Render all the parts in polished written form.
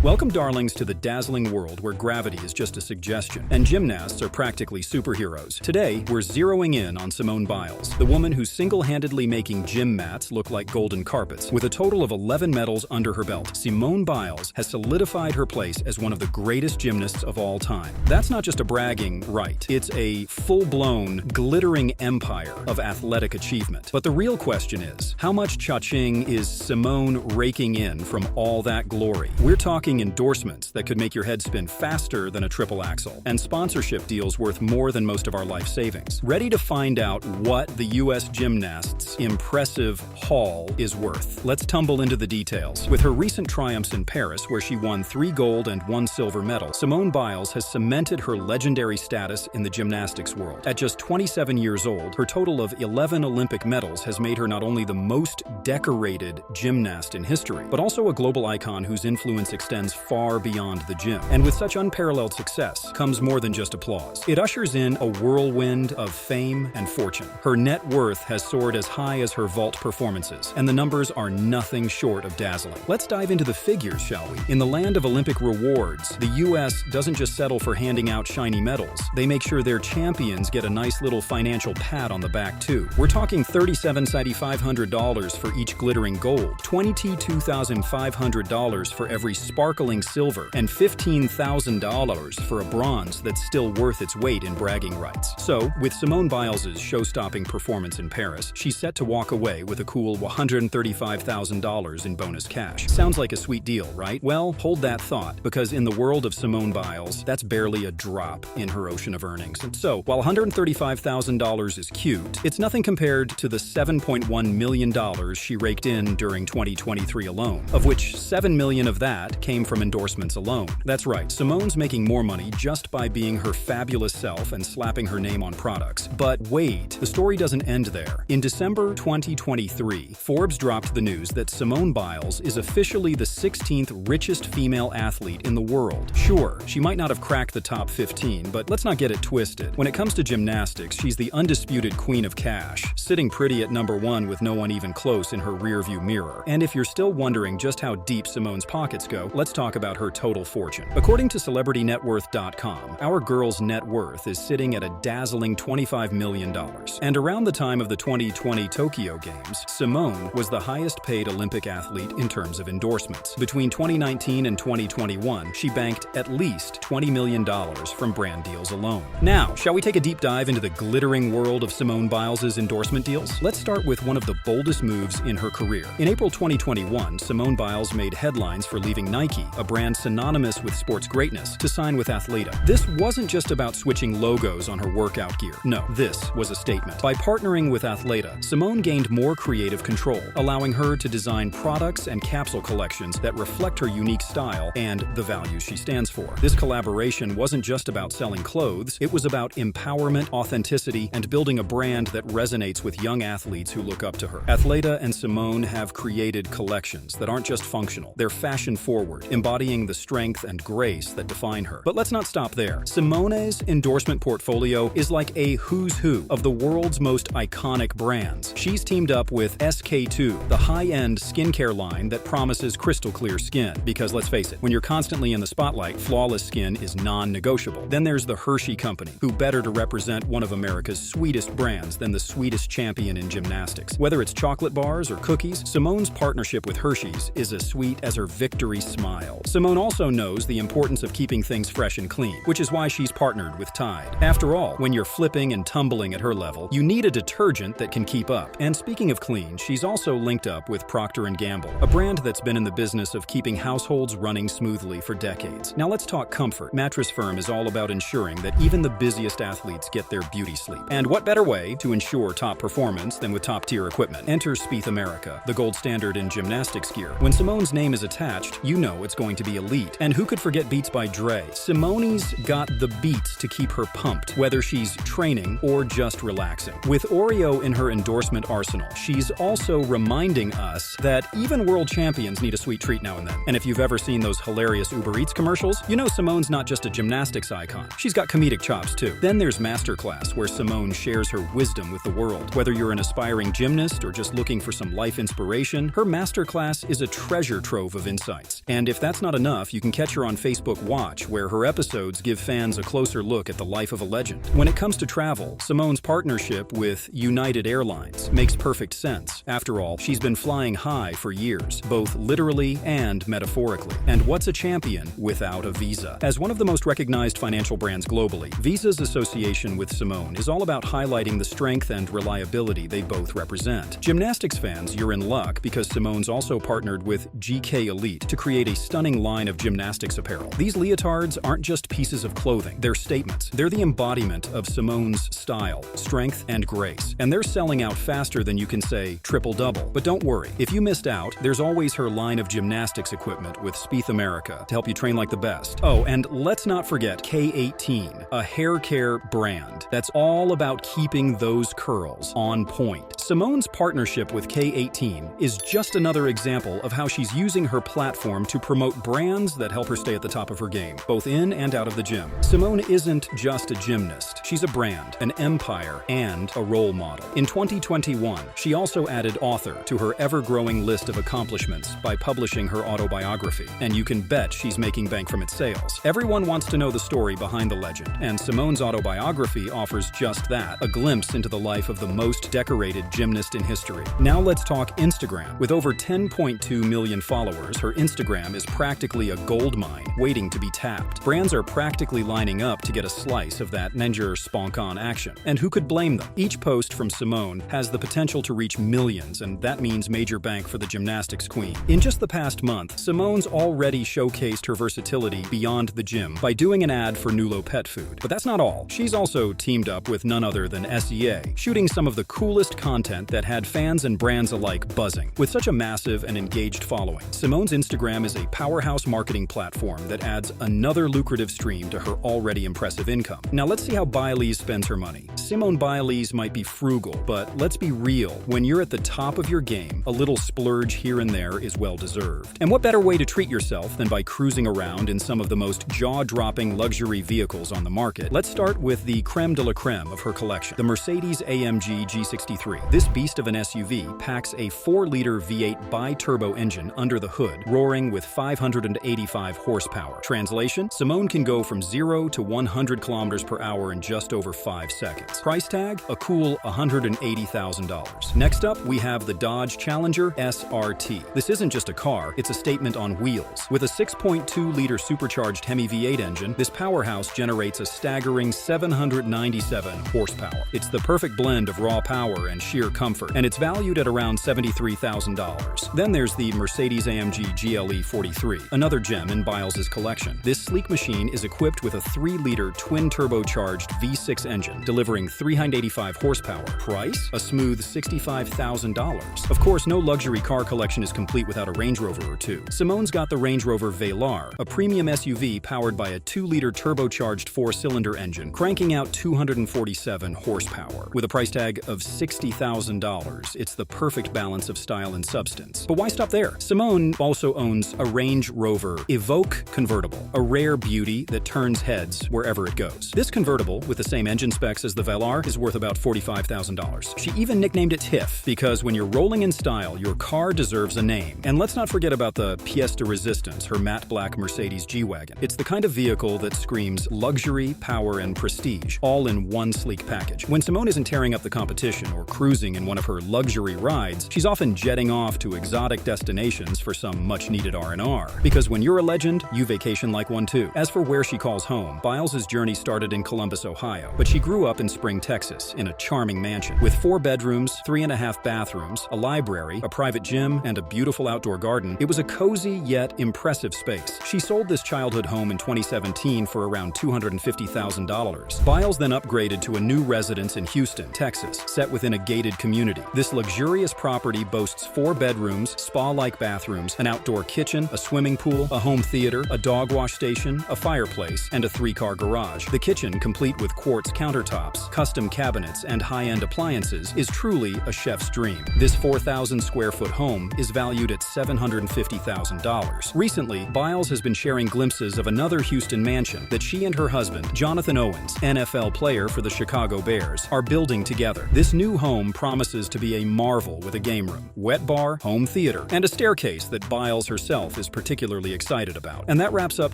Welcome, darlings, to the dazzling world where gravity is just a suggestion, and gymnasts are practically superheroes. Today, we're zeroing in on Simone Biles, the woman who's single-handedly making gym mats look like golden carpets. With a total of 11 medals under her belt, Simone Biles has solidified her place as one of the greatest gymnasts of all time. That's not just a bragging right, it's a full-blown, glittering empire of athletic achievement. But the real question is, how much cha-ching is Simone raking in from all that glory? We're talking endorsements that could make your head spin faster than a triple axel, and sponsorship deals worth more than most of our life savings. Ready to find out what the U.S. gymnast's impressive haul is worth? Let's tumble into the details. With her recent triumphs in Paris, where she won 3 gold and 1 silver medals, Simone Biles has cemented her legendary status in the gymnastics world. At just 27 years old, her total of 11 Olympic medals has made her not only the most decorated gymnast in history, but also a global icon whose influence extends far beyond the gym. And with such unparalleled success comes more than just applause. It ushers in a whirlwind of fame and fortune. Her net worth has soared as high as her vault performances, and the numbers are nothing short of dazzling. Let's dive into the figures, shall we? In the land of Olympic rewards, the U.S. doesn't just settle for handing out shiny medals. They make sure their champions get a nice little financial pat on the back, too. We're talking $3,750 for each glittering gold, $22,500 for every sparkling silver, and $15,000 for a bronze that's still worth its weight in bragging rights. So, with Simone Biles' show-stopping performance in Paris, she's set to walk away with a cool $135,000 in bonus cash. Sounds like a sweet deal, right? Well, hold that thought, because in the world of Simone Biles, that's barely a drop in her ocean of earnings. So, while $135,000 is cute, it's nothing compared to the $7.1 million she raked in during 2023 alone, of which $7 million of that came from endorsements alone. That's right, Simone's making more money just by being her fabulous self and slapping her name on products. But wait, the story doesn't end there. In December 2023, Forbes dropped the news that Simone Biles is officially the 16th richest female athlete in the world. Sure, she might not have cracked the top 15, but let's not get it twisted. When it comes to gymnastics, she's the undisputed queen of cash, sitting pretty at number 1 with no one even close in her rearview mirror. And if you're still wondering just how deep Simone's pockets go, let's talk about her total fortune. According to CelebrityNetWorth.com, our girl's net worth is sitting at a dazzling $25 million. And around the time of the 2020 Tokyo Games, Simone was the highest-paid Olympic athlete in terms of endorsements. Between 2019 and 2021, she banked at least $20 million from brand deals alone. Now, shall we take a deep dive into the glittering world of Simone Biles' endorsement deals? Let's start with one of the boldest moves in her career. In April 2021, Simone Biles made headlines for leaving Nike, a brand synonymous with sports greatness, to sign with Athleta. This wasn't just about switching logos on her workout gear. No, this was a statement. By partnering with Athleta, Simone gained more creative control, allowing her to design products and capsule collections that reflect her unique style and the values she stands for. This collaboration wasn't just about selling clothes, it was about empowerment, authenticity, and building a brand that resonates with young athletes who look up to her. Athleta and Simone have created collections that aren't just functional, they're fashion-forward, embodying the strength and grace that define her. But let's not stop there. Simone's endorsement portfolio is like a who's who of the world's most iconic brands. She's teamed up with SK-II, the high-end skincare line that promises crystal clear skin. Because let's face it, when you're constantly in the spotlight, flawless skin is non-negotiable. Then there's the Hershey Company, who better to represent one of America's sweetest brands than the sweetest champion in gymnastics. Whether it's chocolate bars or cookies, Simone's partnership with Hershey's is as sweet as her victory smile. Simone also knows the importance of keeping things fresh and clean, which is why she's partnered with Tide. After all, when you're flipping and tumbling at her level, you need a detergent that can keep up. And speaking of clean, she's also linked up with Procter & Gamble, a brand that's been in the business of keeping households running smoothly for decades. Now let's talk comfort. Mattress Firm is all about ensuring that even the busiest athletes get their beauty sleep. And what better way to ensure top performance than with top-tier equipment? Enter Spieth America, the gold standard in gymnastics gear. When Simone's name is attached, you know it's going to be elite. And who could forget Beats by Dre? Simone's got the beats to keep her pumped, whether she's training or just relaxing. With Oreo in her endorsement arsenal, she's also reminding us that even world champions need a sweet treat now and then. And if you've ever seen those hilarious Uber Eats commercials, you know Simone's not just a gymnastics icon. She's got comedic chops too. Then there's Masterclass, where Simone shares her wisdom with the world. Whether you're an aspiring gymnast or just looking for some life inspiration, her Masterclass is a treasure trove of insights. And if If that's not enough, you can catch her on Facebook Watch, where her episodes give fans a closer look at the life of a legend. When it comes to travel, Simone's partnership with United Airlines makes perfect sense. After all, she's been flying high for years, both literally and metaphorically. And what's a champion without a Visa? As one of the most recognized financial brands globally, Visa's association with Simone is all about highlighting the strength and reliability they both represent. Gymnastics fans, you're in luck because Simone's also partnered with GK Elite to create a stunning line of gymnastics apparel. These leotards aren't just pieces of clothing, they're statements. They're the embodiment of Simone's style, strength, and grace. And they're selling out faster than you can say triple-double. But don't worry, if you missed out, there's always her line of gymnastics equipment with Spieth America to help you train like the best. Oh, and let's not forget K18, a hair care brand that's all about keeping those curls on point. Simone's partnership with K18 is just another example of how she's using her platform to promote brands that help her stay at the top of her game, both in and out of the gym. Simone isn't just a gymnast. She's a brand, an empire, and a role model. In 2021, she also added author to her ever-growing list of accomplishments by publishing her autobiography, and you can bet she's making bank from its sales. Everyone wants to know the story behind the legend, and Simone's autobiography offers just that, a glimpse into the life of the most decorated gymnast in history. Now let's talk Instagram. With over 10.2 million followers, her Instagram is practically a gold mine waiting to be tapped. Brands are practically lining up to get a slice of that ninja spunk-on action. And who could blame them? Each post from Simone has the potential to reach millions, and that means major bank for the gymnastics queen. In just the past month, Simone's already showcased her versatility beyond the gym by doing an ad for Nulo pet food. But that's not all. She's also teamed up with none other than SEA, shooting some of the coolest content that had fans and brands alike buzzing. With such a massive and engaged following, Simone's Instagram is a powerhouse marketing platform that adds another lucrative stream to her already impressive income. Now let's see how Biles spends her money. Simone Biles might be frugal, but let's be real. When you're at the top of your game, a little splurge here and there is well deserved. And what better way to treat yourself than by cruising around in some of the most jaw-dropping luxury vehicles on the market? Let's start with the creme de la creme of her collection, the Mercedes-AMG G63. This beast of an SUV packs a 4-liter V8 bi-turbo engine under the hood, roaring with 585 horsepower. Translation: Simone can go from 0 to 100 kilometers per hour in just over 5 seconds. Price tag: a cool $180,000. Next up, we have the Dodge Challenger SRT. This isn't just a car, it's a statement on wheels. With a 6.2-liter supercharged Hemi V8 engine, this powerhouse generates a staggering 797 horsepower. It's the perfect blend of raw power and sheer comfort, and it's valued at around $73,000. Then there's the Mercedes-AMG GLE 43, another gem in Biles's collection. This sleek machine is equipped with a 3-liter twin-turbocharged V6 engine, delivering 385 horsepower. Price: a smooth $65,000. Of course, no luxury car collection is complete without a Range Rover or two. Simone's got the Range Rover Velar, a premium SUV powered by a 2-liter turbocharged 4-cylinder engine, cranking out 247 horsepower. With a price tag of $60,000, it's the perfect balance of style and substance. But why stop there? Simone also owns a Range Rover Evoque convertible, a rare beauty that turns heads wherever it goes. This convertible, with the same engine specs as the Velar, is worth about $45,000. She even nicknamed it TIFF, because when you're rolling in style, your car deserves a name. And let's not forget about the pièce de résistance, her matte black Mercedes G-Wagon. It's the kind of vehicle that screams luxury, power, and prestige, all in one sleek package. When Simone isn't tearing up the competition or cruising in one of her luxury rides, she's often jetting off to exotic destinations for some much-needed R&R. Because when you're a legend, you vacation like one too. As for where she calls home, Biles's journey started in Columbus, Ohio, but she grew up in Spring, Texas, in a charming mansion. With 4 bedrooms, 3.5 bathrooms, a library, a private gym, and a beautiful outdoor garden, it was a cozy yet impressive space. She sold this childhood home in 2017 for around $250,000. Biles then upgraded to a new residence in Houston, Texas, set within a gated community. This luxurious property boasts 4 bedrooms, spa-like bathrooms, an outdoor kitchen, a swimming pool, a home theater, a dog wash station, a fireplace, and a 3-car garage. The kitchen, complete with quartz countertops, custom cabinets, and high-end appliances, is truly a chef's dream. This 4,000-square-foot home is valued at $750,000. Recently, Biles has been sharing glimpses of another Houston mansion that she and her husband, Jonathan Owens, NFL player for the Chicago Bears, are building together. This new home promises to be a marvel with a game room, wet bar, home theater, and a staircase that Biles herself is particularly excited about. And that wraps up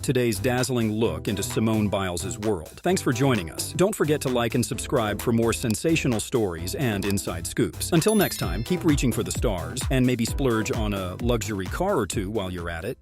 today's dazzling look into Simone Biles' world. Thanks for joining us. Don't forget to like and subscribe for more sensational stories and inside scoops. Until next time, keep reaching for the stars, and maybe splurge on a luxury car or two while you're at it.